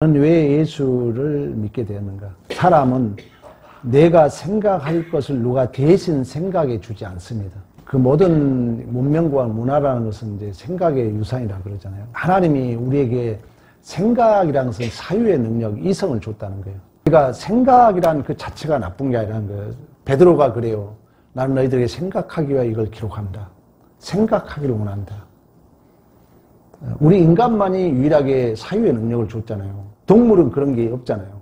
나는 왜 예수를 믿게 되었는가? 사람은 내가 생각할 것을 누가 대신 생각해 주지 않습니다. 그 모든 문명과 문화라는 것은 이제 생각의 유산이라 그러잖아요. 하나님이 우리에게 생각이라는 것은 사유의 능력, 이성을 줬다는 거예요. 그러니까 생각이라는 그 자체가 나쁜 게 아니라는 거예요. 베드로가 그래요. 나는 너희들에게 생각하기 위해 이걸 기록한다. 생각하기를 원한다. 우리 인간만이 유일하게 사유의 능력을 줬잖아요. 동물은 그런 게 없잖아요.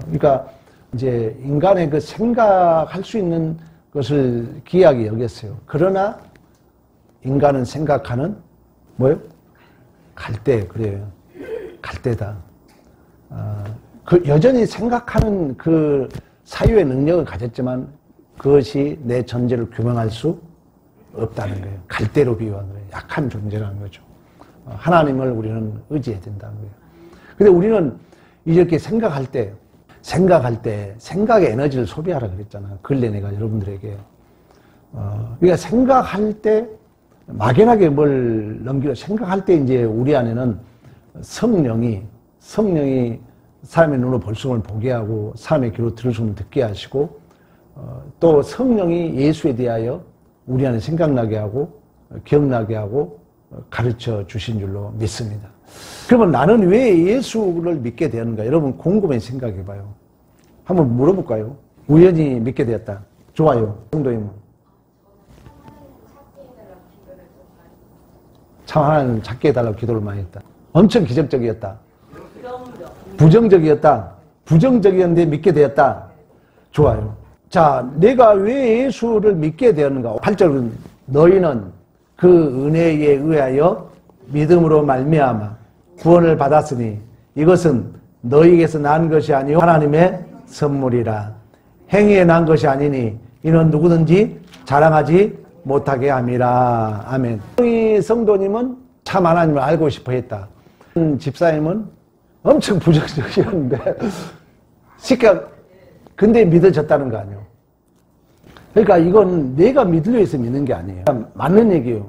그러니까 이제 인간의 그 생각할 수 있는 것을 귀하게 여겼어요. 그러나 인간은 생각하는 뭐요? 갈대. 그래요. 갈대다. 여전히 생각하는 그 사유의 능력을 가졌지만 그것이 내 존재를 규명할 수 없다는 거예요. 갈대로 비유한 거예요. 약한 존재라는 거죠. 하나님을 우리는 의지해야 된다는 거예요. 근데 우리는 이렇게 생각할 때 생각의 에너지를 소비하라 그랬잖아요. 근래 내가 여러분들에게. 그러니까 생각할 때 막연하게 뭘 넘기고 생각할 때 이제 우리 안에는 성령이 사람의 눈으로 볼 수를 보게 하고 사람의 귀로 들을 수를 듣게 하시고 또 성령이 예수에 대하여 우리 안에 생각나게 하고 기억나게 하고 가르쳐 주신 줄로 믿습니다. 그러면 나는 왜 예수를 믿게 되었는가? 여러분 곰곰이 생각해 봐요. 한번 물어볼까요? 우연히 믿게 되었다. 좋아요. 성도님은? 참 하나님 찾게 해달라고 기도를 많이 했다. 엄청 기적적이었다. 부정적이었다. 부정적이었는데 믿게 되었다. 좋아요. 자, 내가 왜 예수를 믿게 되었는가? 8절은 너희는 그 은혜에 의하여 믿음으로 말미암아 구원을 받았으니 이것은 너희에게서 난 것이 아니요 하나님의 선물이라. 행위에 난 것이 아니니 이는 누구든지 자랑하지 못하게 함이라. 아멘. 이 성도님은 참 하나님을 알고 싶어 했다. 집사님은 엄청 부정적이었는데 근데 믿어졌다는 거 아니에요. 그러니까 이건 내가 믿으려 해서 믿는 게 아니에요. 맞는 얘기예요.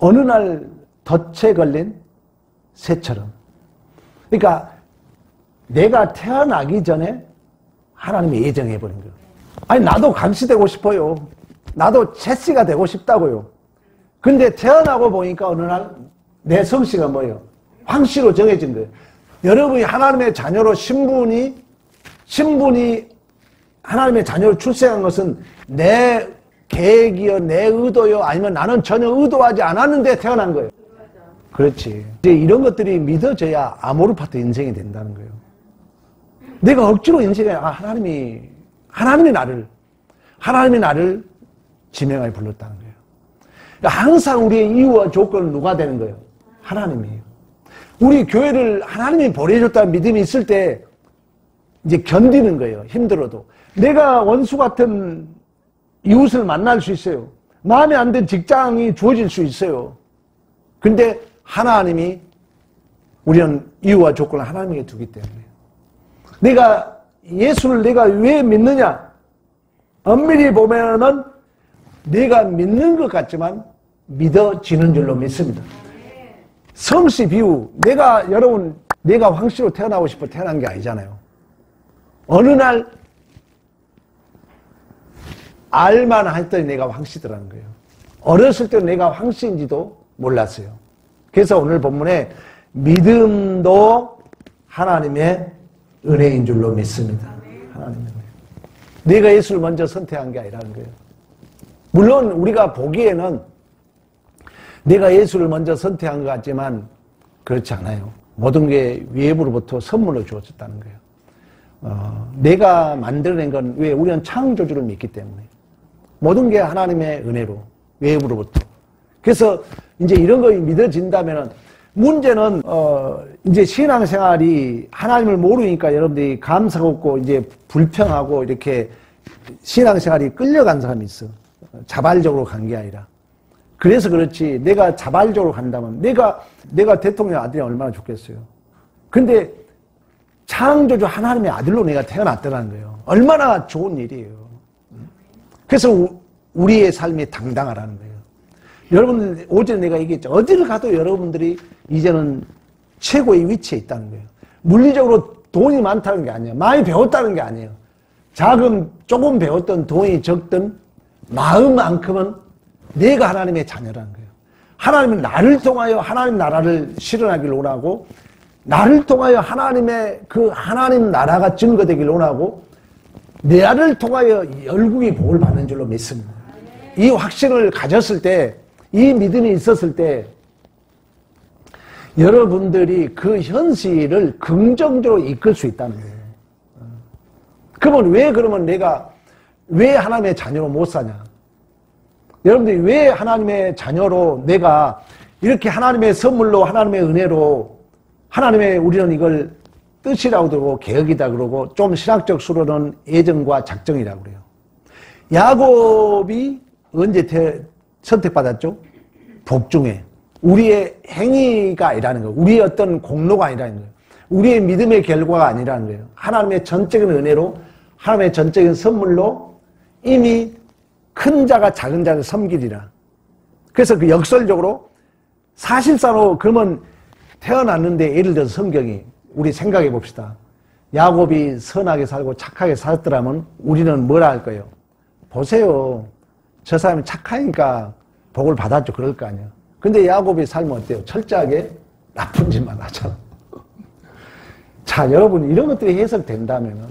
어느 날 덫에 걸린 새처럼. 그러니까 내가 태어나기 전에 하나님이 예정해버린 거예요. 아니 나도 감시되고 싶어요. 나도 제시가 되고 싶다고요. 근데 태어나고 보니까 어느 날 내 성씨가 뭐예요? 황씨로 정해진 거예요. 여러분이 하나님의 자녀로 신분이 하나님의 자녀로 출생한 것은 내 계획이요, 내 의도요, 아니면 나는 전혀 의도하지 않았는데 태어난 거예요. 그렇지. 이제 이런 것들이 믿어져야 아모르파트 인생이 된다는 거예요. 내가 억지로 인생에, 하나님이 나를 지명하여 불렀다는 거예요. 그러니까 항상 우리의 이유와 조건은 누가 되는 거예요? 하나님이에요. 우리 교회를 하나님이 보내줬다는 믿음이 있을 때 이제 견디는 거예요. 힘들어도. 내가 원수 같은 이웃을 만날 수 있어요. 마음에 안 든 직장이 주어질 수 있어요. 근데 하나님이 우리는 이유와 조건을 하나님에게 두기 때문에 내가 예수를 내가 왜 믿느냐? 엄밀히 보면은 내가 믿는 것 같지만 믿어지는 줄로 믿습니다. 성씨 비유, 내가 황씨로 태어나고 싶어 태어난 게 아니잖아요. 어느 날 알만 했더니 내가 황씨더라는 거예요. 어렸을 때 내가 황씨인지도 몰랐어요. 그래서 오늘 본문에 믿음도 하나님의 은혜인 줄로 믿습니다. 하나님의 은혜. 내가 예수를 먼저 선택한 게 아니라는 거예요. 물론 우리가 보기에는 내가 예수를 먼저 선택한 것 같지만 그렇지 않아요. 모든 게 외부로부터 선물로 주어졌다는 거예요. 내가 만들어낸 건 왜? 우리는 창조주를 믿기 때문에. 모든 게 하나님의 은혜로, 외부로부터. 그래서 이제 이런 거 믿어진다면은 문제는, 이제 신앙생활이 하나님을 모르니까 여러분들이 감사가 없고 이제 불평하고 이렇게 신앙생활이 끌려간 사람이 있어. 자발적으로 간 게 아니라. 그래서 그렇지, 내가 자발적으로 간다면, 내가 대통령 아들이 얼마나 좋겠어요. 근데 창조주 하나님의 아들로 내가 태어났다는 거예요. 얼마나 좋은 일이에요. 그래서 우리의 삶이 당당하라는 거예요. 여러분들, 어제 내가 얘기했죠. 어디를 가도 여러분들이 이제는 최고의 위치에 있다는 거예요. 물리적으로 돈이 많다는 게 아니에요. 많이 배웠다는 게 아니에요. 조금 배웠던 돈이 적든 마음만큼은 내가 하나님의 자녀라는 거예요. 하나님은 나를 통하여 하나님 나라를 실현하기를 원하고, 나를 통하여 하나님의 그 하나님 나라가 증거되기를 원하고, 나를 통하여 열국이 복을 받는 줄로 믿습니다. 이 확신을 가졌을 때, 이 믿음이 있었을 때 여러분들이 그 현실을 긍정적으로 이끌 수 있다는 거예요. 그러면 내가 왜 하나님의 자녀로 못 사냐? 여러분들이 왜 하나님의 자녀로 내가 이렇게 하나님의 선물로 하나님의 은혜로 하나님의 우리는 이걸 뜻이라고 그러고 계획이다 그러고 좀 신학적 수로는 예정과 작정이라고 그래요. 야곱이 언제 선택받았죠? 복중에. 우리의 행위가 아니라는 거예요. 우리의 어떤 공로가 아니라는 거예요. 우리의 믿음의 결과가 아니라는 거예요. 하나님의 전적인 은혜로, 하나님의 전적인 선물로 이미 큰 자가 작은 자를 섬기리라. 그래서 그 역설적으로 사실상으로 그러면 태어났는데 예를 들어서 성경이 우리 생각해 봅시다. 야곱이 선하게 살고 착하게 살았더라면 우리는 뭐라 할 거예요? 보세요. 저 사람이 착하니까 복을 받았죠. 그럴 거 아니에요. 근데 야곱의 삶은 어때요? 철저하게 나쁜 짓만 하잖아. 자, 여러분, 이런 것들이 해석된다면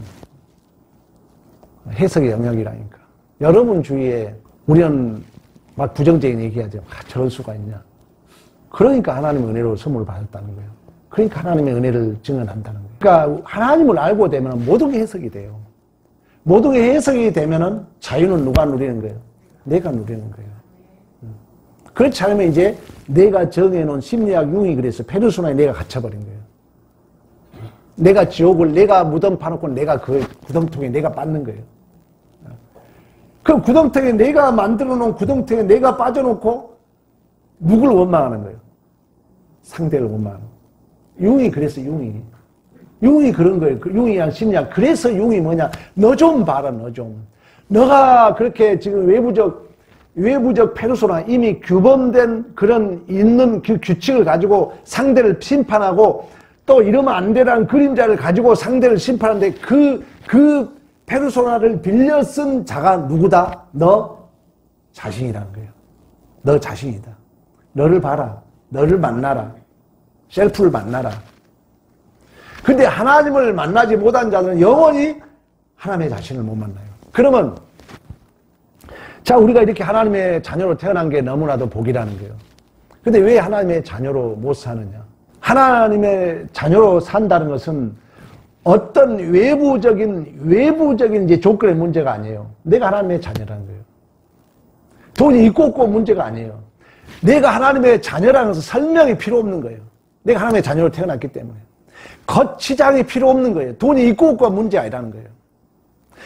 해석의 영역이라니까. 여러분 주위에 우리는 막 부정적인 얘기하죠. 저럴 수가 있냐. 그러니까 하나님의 은혜로 선물을 받았다는 거예요. 그러니까 하나님의 은혜를 증언한다는 거예요. 그러니까 하나님을 알고 되면 모든 게 해석이 돼요. 모든 게 해석이 되면 자유는 누가 누리는 거예요? 내가 누리는 거예요. 그렇지 않으면 이제 내가 정해놓은 심리학 융이 그래서 페르소나에 내가 갇혀버린 거예요. 내가 지옥을 내가 무덤 파놓고 내가 그 구덩통에 내가 빠는 거예요. 그 구덩통에 내가 만들어놓은 구덩통에 내가 빠져놓고 누굴 원망하는 거예요? 상대를 원망하는 거예요. 융이 그래서 융이 그런 거예요. 융이란 심리학. 그래서 융이 뭐냐? 너 좀 봐라, 너 좀. 너가 그렇게 지금 외부적 페르소나, 이미 규범된 그런 있는 그 규칙을 가지고 상대를 심판하고 또 이러면 안 되라는 그림자를 가지고 상대를 심판하는데 그 페르소나를 빌려 쓴 자가 누구다? 너 자신이라는 거예요. 너 자신이다. 너를 봐라. 너를 만나라. 셀프를 만나라. 근데 하나님을 만나지 못한 자들은 영원히 하나님의 자신을 못 만나요. 그러면 자, 우리가 이렇게 하나님의 자녀로 태어난 게 너무나도 복이라는 거예요. 근데 왜 하나님의 자녀로 못 사느냐? 하나님의 자녀로 산다는 것은 어떤 외부적인 이제 조건의 문제가 아니에요. 내가 하나님의 자녀라는 거예요. 돈이 있고 없고 문제가 아니에요. 내가 하나님의 자녀라는 것은 설명이 필요 없는 거예요. 내가 하나님의 자녀로 태어났기 때문에. 거치장이 필요 없는 거예요. 돈이 있고 없고가 문제 아니라는 거예요.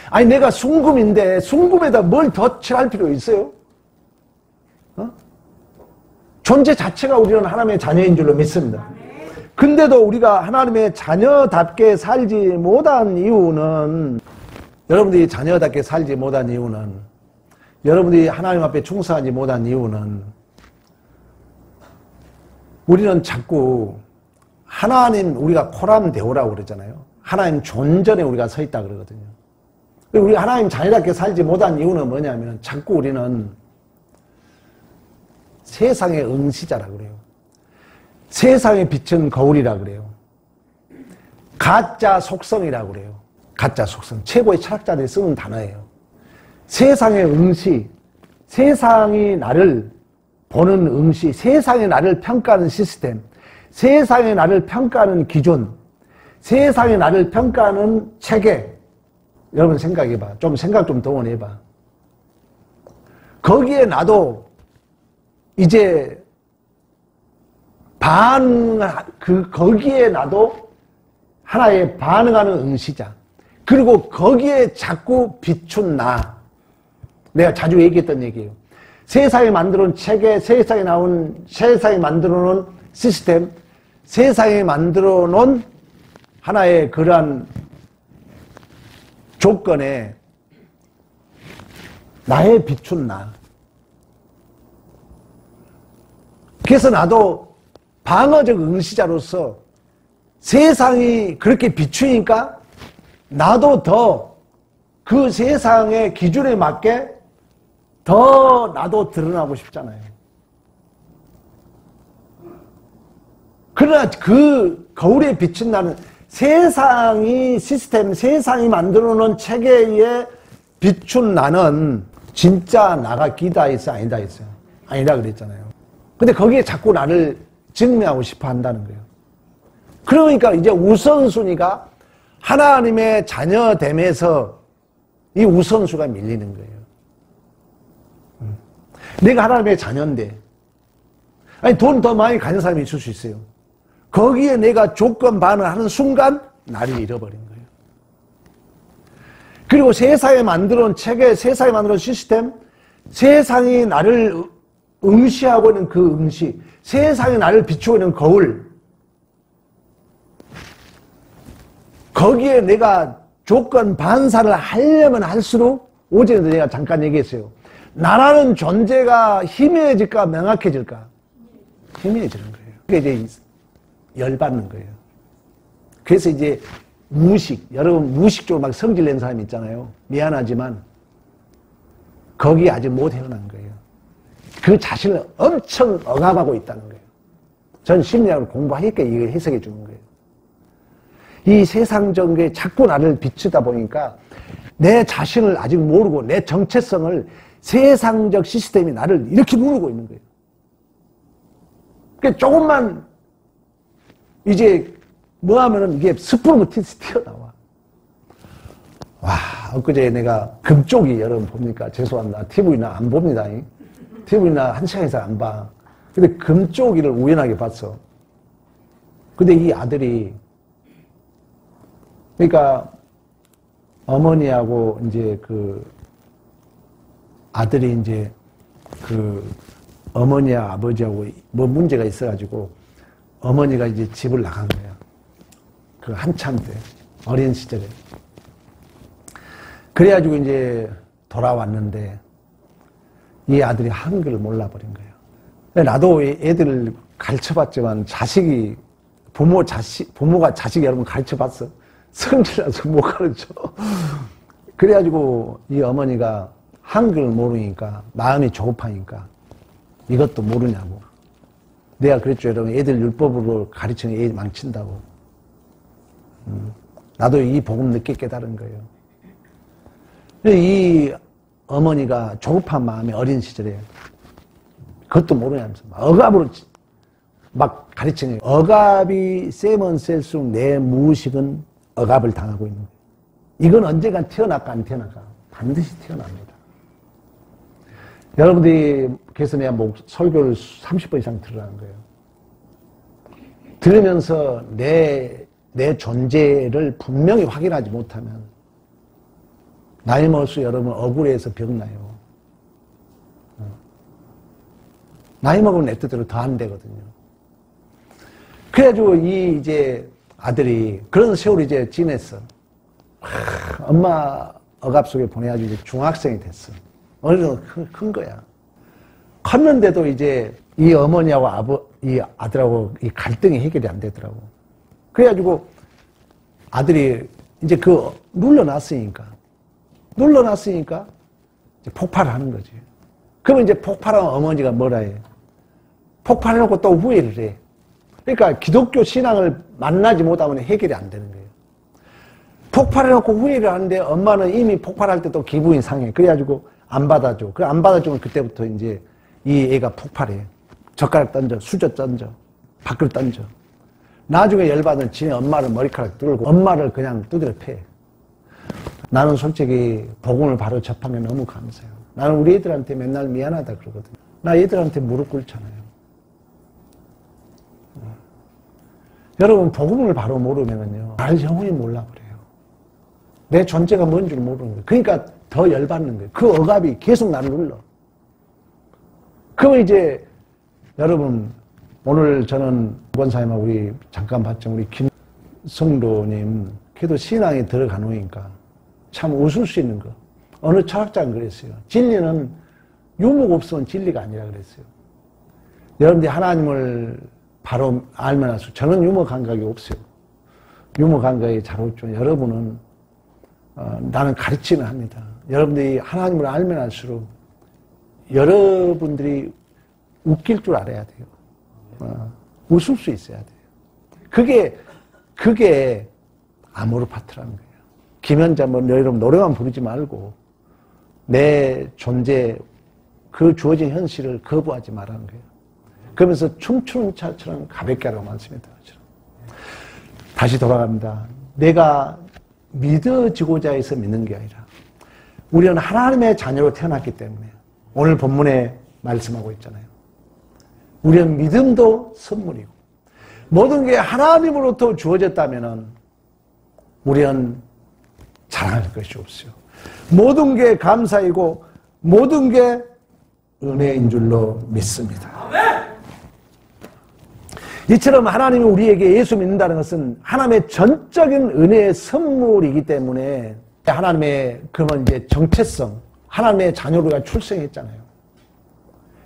아니, 내가 순금인데 순금에다 뭘 더 칠할 필요 있어요? 존재 자체가 우리는 하나님의 자녀인 줄로 믿습니다. 근데도 우리가 하나님의 자녀답게 살지 못한 이유는, 여러분들이 자녀답게 살지 못한 이유는, 여러분들이 하나님 앞에 충성하지 못한 이유는, 우리는 자꾸 하나님, 우리가 코람 데오라고 그러잖아요. 하나님 존전에 우리가 서 있다 그러거든요. 우리 하나님 자녀답게 살지 못한 이유는 뭐냐면 자꾸 우리는 세상의 응시자라고 그래요. 세상에 비친 거울이라고 그래요. 가짜 속성이라고 그래요. 가짜 속성. 최고의 철학자들이 쓰는 단어예요. 세상의 응시, 세상이 나를 보는 응시, 세상이 나를 평가하는 시스템, 세상이 나를 평가하는 기준, 세상이 나를 평가하는 체계. 여러분 생각해봐. 좀 생각 좀 동원해봐. 거기에 나도 이제 거기에 나도 하나의 반응하는 응시자. 그리고 거기에 자꾸 비춘 나. 내가 자주 얘기했던 얘기예요. 세상에 만들어놓은 체계, 세상에 만들어놓은 시스템, 세상에 만들어놓은 하나의 그러한 조건에 나의 비춘 나. 그래서 나도 방어적 응시자로서 세상이 그렇게 비추니까 나도 더 그 세상의 기준에 맞게 더 나도 드러나고 싶잖아요. 그러나 그 거울에 비친 나는 세상이 시스템, 세상이 만들어 놓은 체계에 비춘 나는 진짜 나가 기다 했어, 아니다 했어요? 아니다 그랬잖아요. 근데 거기에 자꾸 나를 증명하고 싶어 한다는 거예요. 그러니까 이제 우선순위가 하나님의 자녀됨에서 이 우선수가 밀리는 거예요. 내가 하나님의 자녀인데, 아니, 돈 더 많이 가진 사람이 있을 수 있어요. 거기에 내가 조건 반응을 하는 순간, 나를 잃어버린 거예요. 그리고 세상에 만들어 놓은 체계, 세상에 만들어 놓은 시스템, 세상이 나를 응시하고 있는 그 응시, 세상이 나를 비추고 있는 거울, 거기에 내가 조건 반사를 하려면 할수록, 어제도 내가 잠깐 얘기했어요. 나라는 존재가 희미해질까 명확해질까? 희미해지는 거예요. 그게 이제 열받는 거예요. 그래서 이제 무식, 여러분 무식적으로 막 성질 낸 사람이 있잖아요. 미안하지만 거기에 아직 못 태어난 거예요. 그 자신을 엄청 억압하고 있다는 거예요. 전 심리학을 공부하니까 이걸 해석해 주는 거예요. 이 세상 전개에 자꾸 나를 비추다 보니까 내 자신을 아직 모르고 내 정체성을 세상적 시스템이 나를 이렇게 누르고 있는 거예요. 그러니까 조금만 이제 뭐 하면은 이게 스프로그티스 튀어나와. 와, 엊그제 내가 금쪽이 여러분 봅니까? 죄송합니다. TV나 안 봅니다. TV나 한 시간 이상 안 봐. 근데 금쪽이를 우연하게 봤어. 근데 이 아들이 그러니까 어머니하고 이제 그 아들이 이제 그 어머니와 아버지하고 뭐 문제가 있어가지고 어머니가 이제 집을 나간 거야. 그 한참 때 어린 시절에. 그래가지고 이제 돌아왔는데 이 아들이 한글을 몰라버린 거예요. 나도 애들을 가르쳐봤지만 부모가 자식 여러분 가르쳐봤어? 성질나서 못 가르쳐. 그래가지고 이 어머니가 한글을 모르니까 마음이 조급하니까 이것도 모르냐고. 내가 그랬죠. 여러분 애들 율법으로 가르치는 애 망친다고. 나도 이 복음 늦게 깨달은 거예요. 이 어머니가 조급한 마음에 어린 시절에 그것도 모르냐면서 억압으로 막 가르치는 거예요. 억압이 세면 셀수록 내 무의식은 억압을 당하고 있는 거예요. 이건 언젠가 태어날까 안 태어날까? 반드시 태어납니다. 여러분들이 그래서 내가 설교를 30번 이상 들으라는 거예요. 들으면서 내 존재를 분명히 확인하지 못하면 나이 먹을수록 여러분 억울해서 병나요. 나이 먹으면 내 뜻대로 더 안 되거든요. 그래가지고 이 이제 아들이 그런 세월을 이제 지냈어. 엄마 억압 속에 보내가지고 이제 중학생이 됐어. 어느 정도 큰 거야. 컸는데도 이제 이 어머니하고 이 아들하고 이 갈등이 해결이 안 되더라고. 그래가지고 아들이 이제 눌러놨으니까 이제 폭발을 하는 거지. 그러면 이제 폭발한 어머니가 뭐라 해? 폭발해놓고 또 후회를 해. 그러니까 기독교 신앙을 만나지 못하면 해결이 안 되는 거예요. 폭발해놓고 후회를 하는데 엄마는 이미 폭발할 때 또 기분이 상해. 그래가지고 안 받아줘. 그래 안 받아주면 그때부터 이제 이 애가 폭발해. 젓가락 던져, 수저 던져, 밖으로 던져. 나중에 열받은 지네 엄마를 머리카락 뚫고 엄마를 그냥 두드려 패. 나는 솔직히 복음을 바로 접한 게 너무 감사해요. 나는 우리 애들한테 맨날 미안하다 그러거든요. 나 애들한테 무릎 꿇잖아요. 여러분 복음을 바로 모르면은요 날 영원히 몰라버려요. 내 존재가 뭔 줄 모르는 거예요. 그러니까 더 열받는 거예요. 그 억압이 계속 나를 눌러. 그러면 이제 여러분 오늘 저는 권사님하고 우리 잠깐 봤죠. 우리 김성도님 그래도 신앙에 들어가놓으니까 참 웃을 수 있는 거. 어느 철학자는 그랬어요. 진리는 유무가 없으면 진리가 아니라 그랬어요. 여러분들이 하나님을 바로 알면 할수록 저는 유머 감각이 없어요. 유머 강가에 잘 오죠. 여러분은 나는 가르치는 합니다. 여러분들이 하나님을 알면 알수록 여러분들이 웃길 줄 알아야 돼요. 웃을 수 있어야 돼요. 그게 아모르파트라는 거예요. 김현자 뭐 여러분 노래만 부르지 말고 내 존재 그 주어진 현실을 거부하지 말라는 거예요. 그러면서 춤추는 차처럼 가볍게 하라고 말씀했던 것처럼. 다시 돌아갑니다. 내가 믿어지고자 해서 믿는 게 아니라 우리는 하나님의 자녀로 태어났기 때문에 오늘 본문에 말씀하고 있잖아요. 우리는 믿음도 선물이고 모든 게 하나님으로부터 주어졌다면 우리는 자랑할 것이 없어요. 모든 게 감사이고 모든 게 은혜인 줄로 믿습니다. 이처럼 하나님이 우리에게 예수 믿는다는 것은 하나님의 전적인 은혜의 선물이기 때문에 하나님의 그러면 이제 정체성, 하나님의 자녀로가 출생했잖아요.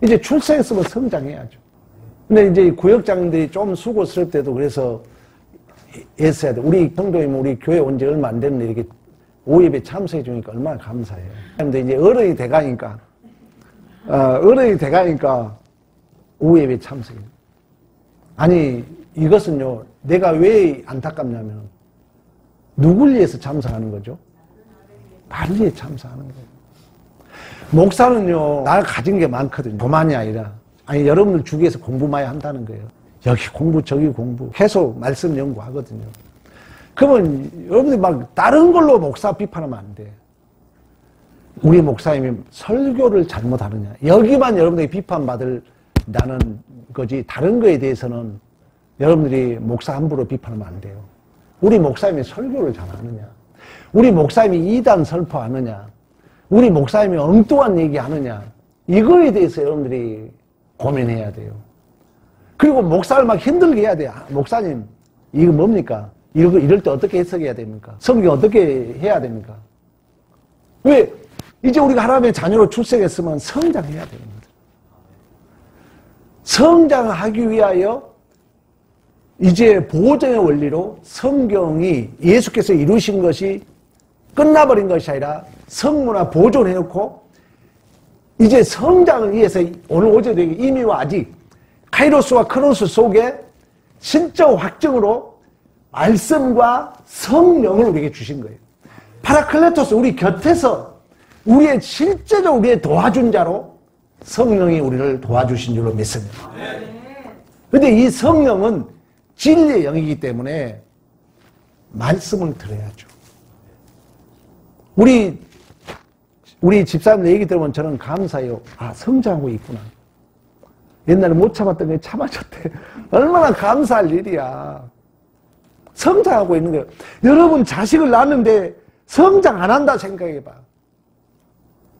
이제 출생했으면 성장해야죠. 근데 이제 구역장들이 좀 수고스럽 때도 그래서 애써야 돼. 우리 성도님, 우리 교회 온 지 얼마 안 됐는데 이렇게 오예배 참석해 주니까 얼마나 감사해요. 근데 이제 어른이 돼가니까 오예배 참석해. 아니, 이것은요, 내가 왜 안타깝냐면, 누굴 위해서 참석하는 거죠? 나를 위해 참석하는 거예요. 목사는요, 나를 가진 게 많거든요. 교만이 아니라. 아니, 여러분들 주위에서 공부 많이 한다는 거예요. 여기 공부, 저기 공부. 계속 말씀 연구하거든요. 그러면 여러분들이 막 다른 걸로 목사 비판하면 안 돼. 우리 목사님이 설교를 잘못하느냐. 여기만 여러분들이 비판받을 나는 거지 다른 거에 대해서는 여러분들이 목사 함부로 비판하면 안 돼요. 우리 목사님이 설교를 잘하느냐, 우리 목사님이 이단 설포하느냐, 우리 목사님이 엉뚱한 얘기하느냐, 이거에 대해서 여러분들이 고민해야 돼요. 그리고 목사를 막 힘들게 해야 돼요. 목사님 이거 뭡니까? 이럴 때 어떻게 해석해야 됩니까? 성경 어떻게 해야 됩니까? 왜? 이제 우리가 하나님의 자녀로 출생했으면 성장해야 됩니다. 성장하기 위하여 이제 보호정의 원리로 성경이 예수께서 이루신 것이 끝나버린 것이 아니라 성문화 보존해 놓고 이제 성장을 위해서 오늘 어제도 이미와 아직 카이로스와 크로스 속에 신적 확증으로 말씀과 성령을 우리에게 주신 거예요. 파라클레토스, 우리 곁에서 우리의 실제적 우리의 도와준 자로 성령이 우리를 도와주신 줄로 믿습니다. 그런데 이 성령은 진리의 영이기 때문에 말씀을 들어야죠. 우리 집사님들 얘기 들으면 저는 감사해요. 아, 성장하고 있구나. 옛날에 못 참았던 게 참아졌대. 얼마나 감사할 일이야. 성장하고 있는 거예요. 여러분 자식을 낳았는데 성장 안 한다 생각해봐.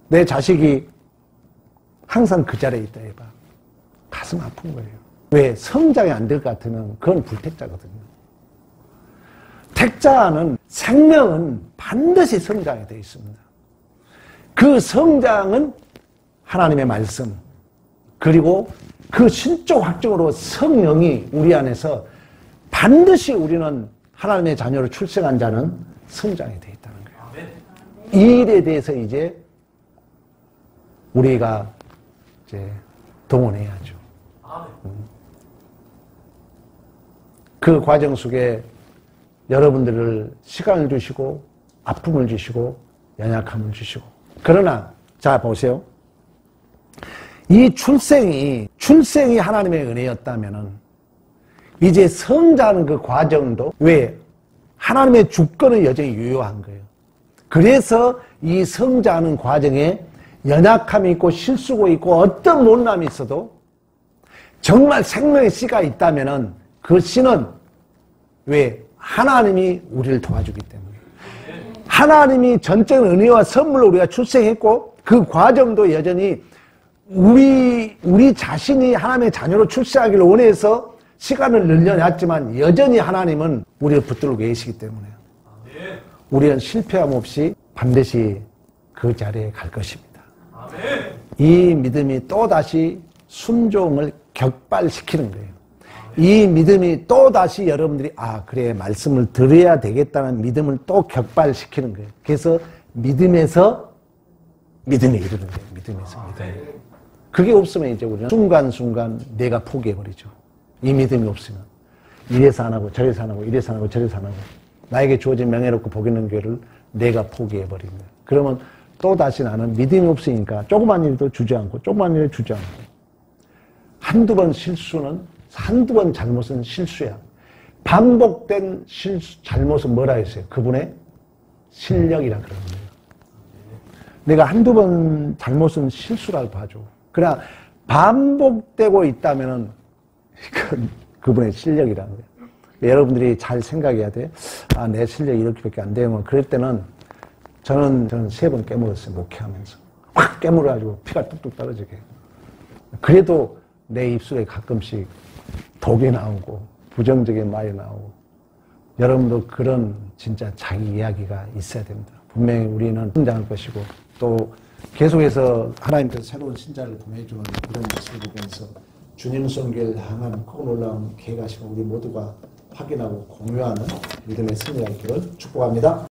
내 자식이 항상 그 자리에 있다 해봐. 가슴 아픈 거예요. 왜? 성장이 안 될 것 같으면 그건 불택자거든요. 택자는 생명은 반드시 성장이 되어 있습니다. 그 성장은 하나님의 말씀 그리고 그 신적 확증으로 성령이 우리 안에서 반드시 우리는 하나님의 자녀로 출생한 자는 성장이 되어 있다는 거예요. 이 일에 대해서 이제 우리가 이제 동원해야죠. 그 과정 속에 여러분들을 시간을 주시고 아픔을 주시고 연약함을 주시고 그러나 자 보세요. 이 출생이 하나님의 은혜였다면은 이제 성장하는 그 과정도 왜? 하나님의 주권은 여전히 유효한 거예요. 그래서 이 성장하는 과정에 연약함이 있고 실수가 있고 어떤 못남이 있어도 정말 생명의 씨가 있다면은 그 씨는 왜? 하나님이 우리를 도와주기 때문에. 하나님이 전적인 은혜와 선물로 우리가 출생했고 그 과정도 여전히 우리 자신이 하나님의 자녀로 출생하기를 원해서 시간을 늘려놨지만 여전히 하나님은 우리를 붙들고 계시기 때문에 우리는 실패함 없이 반드시 그 자리에 갈 것입니다. 이 믿음이 또다시 순종을 격발시키는 거예요. 이 믿음이 또 다시 여러분들이 그래 말씀을 들어야 되겠다는 믿음을 또 격발시키는 거예요. 그래서 믿음에서 믿음에 이르는 거예요. 믿음에서 믿음에. 그게 없으면 이제 우리는 순간순간 내가 포기해버리죠. 이 믿음이 없으면 이래서 안 하고 저래서 안 하고 이래서 안 하고 저래서 안 하고 나에게 주어진 명예롭고 복 있는 교회를 내가 포기해버린 거예요. 그러면 또 다시 나는 믿음이 없으니까 조그만 일도 주저앉고 조그만 일을 주저앉고 한두 번 잘못은 실수야. 반복된 잘못은 뭐라 했어요? 그분의 실력이라 그러는 거예요. 내가 한두 번 잘못은 실수라고 봐줘. 그러나 반복되고 있다면은 그분의 실력이라는 거예요. 여러분들이 잘 생각해야 돼. 내 실력이 이렇게밖에 안 되면 그럴 때는 저는 3번 깨물었어요. 목회하면서. 확 깨물어가지고 피가 뚝뚝 떨어지게. 그래도 내 입술에 가끔씩 독이 나오고 부정적인 말이 나오고 여러분도 그런 진짜 자기 이야기가 있어야 됩니다. 분명히 우리는 성장할 것이고 또 계속해서 하나님께서 새로운 신자를 보내주는 그런 모습을 보면서 주님 성결 향하는 큰 놀라운 계획하시고 우리 모두가 확인하고 공유하는 믿음의 승리가 있기를 축복합니다.